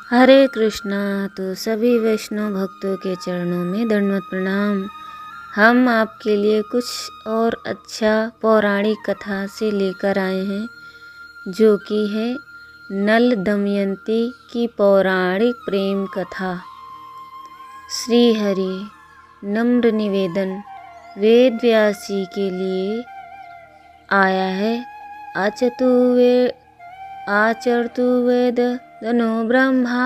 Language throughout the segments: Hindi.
हरे कृष्णा। तो सभी वैष्णव भक्तों के चरणों में दंडवत प्रणाम। हम आपके लिए कुछ और अच्छा पौराणिक कथा से लेकर आए हैं, जो कि है नल दमयंती की पौराणिक प्रेम कथा। श्री हरि नम्र निवेदन वेद व्यास जी के लिए आया है। आचरतु वेद दनो ब्रह्मा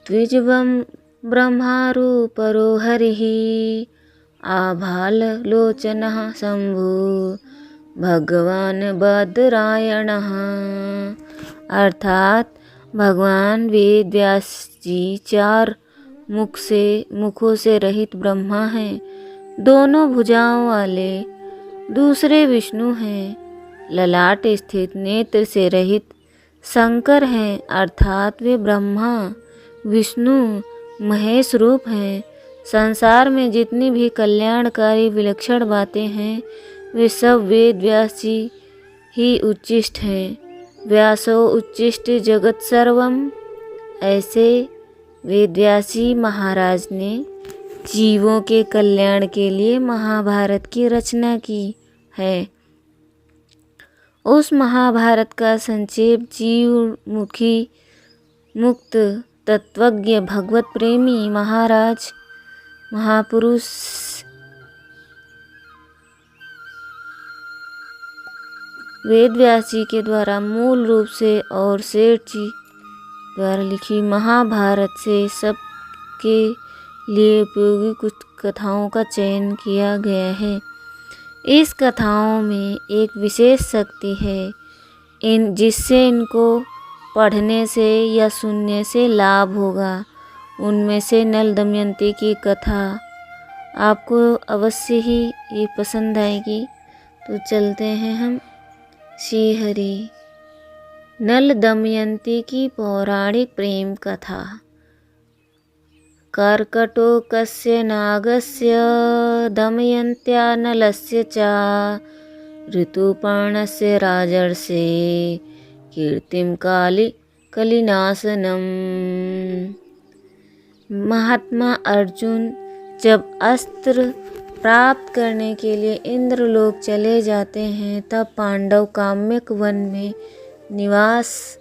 द्विजवं ब्रह्मारूपरो हरिः आभाललोचनः शंभु भगवान बदरायणः। अर्थात भगवान वेद व्यास जी 4 मुखों से रहित ब्रह्मा हैं, दोनों भुजाओं वाले। दूसरे विष्णु हैं, ललाट स्थित नेत्र से रहित शंकर हैं, अर्थात वे ब्रह्मा विष्णु महेश रूप हैं। संसार में जितनी भी कल्याणकारी विलक्षण बातें हैं, वे सब वेद व्यास जी ही उच्चिष्ट हैं। व्यासो उच्चिष्ट जगत सर्वम। ऐसे वेद व्यास जी महाराज ने जीवों के कल्याण के लिए महाभारत की रचना की है। उस महाभारत का संक्षेप जीव मुखी मुक्त तत्वज्ञ भगवत प्रेमी महाराज महापुरुष वेद व्यास जी के द्वारा मूल रूप से और सेठ जी द्वारा लिखी महाभारत से सबके लिए उपयोगी कुछ कथाओं का चयन किया गया है। इस कथाओं में एक विशेष शक्ति है जिससे इनको पढ़ने से या सुनने से लाभ होगा। उनमें से नल दमयंती की कथा आपको अवश्य ही ये पसंद आएगी। तो चलते हैं हम। श्री हरि नल दमयंती की पौराणिक प्रेम कथा। कर्कटोकस्य नागस्य दमयन्त्या नलस्य च ऋतुपर्णस्य राजर्षे कीर्तिं कलिनाशनम। महात्मा अर्जुन जब अस्त्र प्राप्त करने के लिए इंद्रलोक चले जाते हैं, तब पांडव काम्यक वन में निवास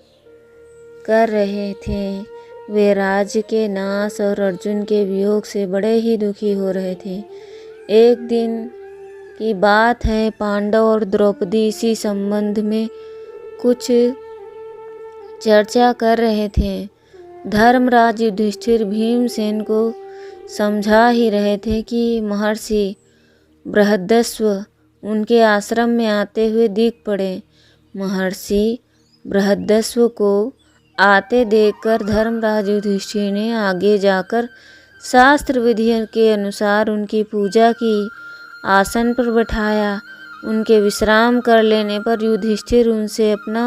कर रहे थे। वे राज्य के नाश और अर्जुन के वियोग से बड़े ही दुखी हो रहे थे। एक दिन की बात है, पांडव और द्रौपदी इसी संबंध में कुछ चर्चा कर रहे थे। धर्मराज युधिष्ठिर भीमसेन को समझा ही रहे थे कि महर्षि बृहदस्व उनके आश्रम में आते हुए दिख पड़े। महर्षि बृहदस्व को आते देखकर धर्मराज युधिष्ठिर ने आगे जाकर शास्त्र विधि के अनुसार उनकी पूजा की, आसन पर बैठाया। उनके विश्राम कर लेने पर युधिष्ठिर उनसे अपना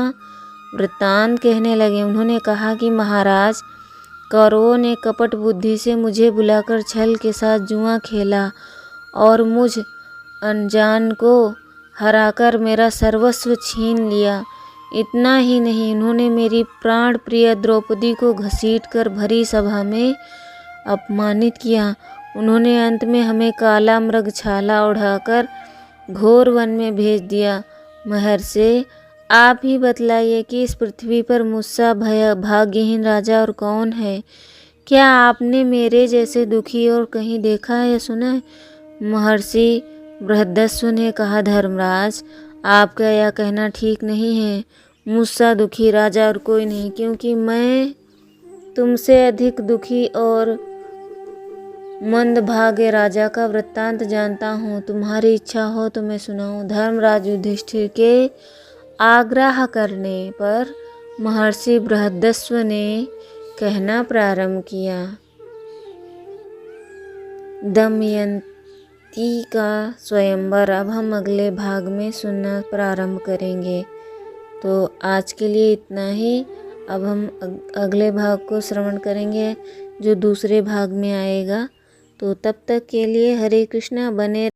वृत्तांत कहने लगे। उन्होंने कहा कि महाराज, कौरवों ने कपट बुद्धि से मुझे बुलाकर छल के साथ जुआ खेला और मुझ अनजान को हराकर मेरा सर्वस्व छीन लिया। इतना ही नहीं, उन्होंने मेरी प्राण प्रिय द्रौपदी को घसीटकर भरी सभा में अपमानित किया। उन्होंने अंत में हमें काला मृग छाला उड़ाकर घोर वन में भेज दिया। महर्षि, आप ही बतलाइए कि इस पृथ्वी पर मुझसा भाग्यहीन राजा और कौन है? क्या आपने मेरे जैसे दुखी और कहीं देखा है या सुना है? महर्षि बृहदस्व ने कहा, धर्मराज, आपका यह कहना ठीक नहीं है। मुझसा दुखी राजा और कोई नहीं, क्योंकि मैं तुमसे अधिक दुखी और मंदभाग्य राजा का वृत्तांत जानता हूँ। तुम्हारी इच्छा हो तो मैं सुनाऊँ। धर्मराज युधिष्ठिर के आग्रह करने पर महर्षि बृहदस्व ने कहना प्रारंभ किया। दमयंती का स्वयंवर अब हम अगले भाग में सुनना प्रारंभ करेंगे। तो आज के लिए इतना ही। अब हम अगले भाग को श्रवण करेंगे, जो दूसरे भाग में आएगा। तो तब तक के लिए हरे कृष्णा। बने